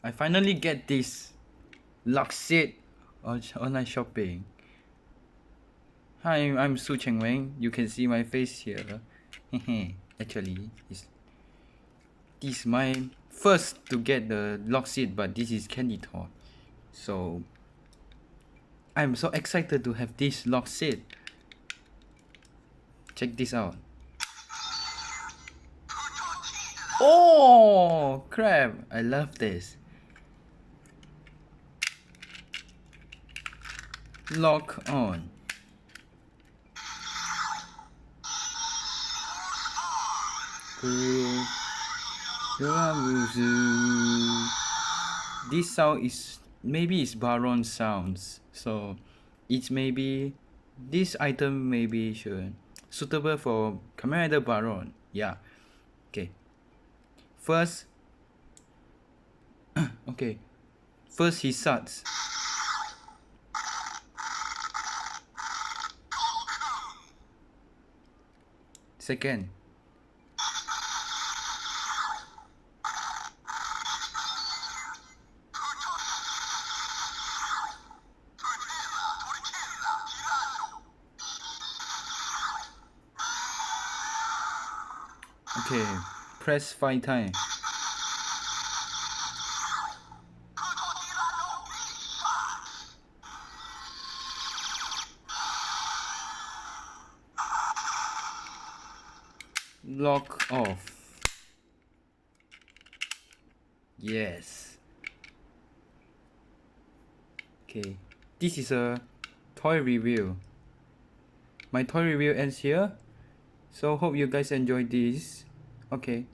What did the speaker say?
I finally get this lockseed on online shopping. Hi, I'm Su Cheng Weng. You can see my face here. Actually, this is my first to get the lockseed, but this is candy toy. So I'm so excited to have this lockseed. Check this out. Oh crap! I love this. Lock on. This sound is maybe it's Baron sounds, so it's maybe this item maybe should suitable for Kamen Rider Baron. Yeah. Okay. First. Okay. First he starts. Second. Okay, press 5 times. Lock off. Yes. Okay, this is a toy review. My toy review ends here. So hope you guys enjoyed this. Okay.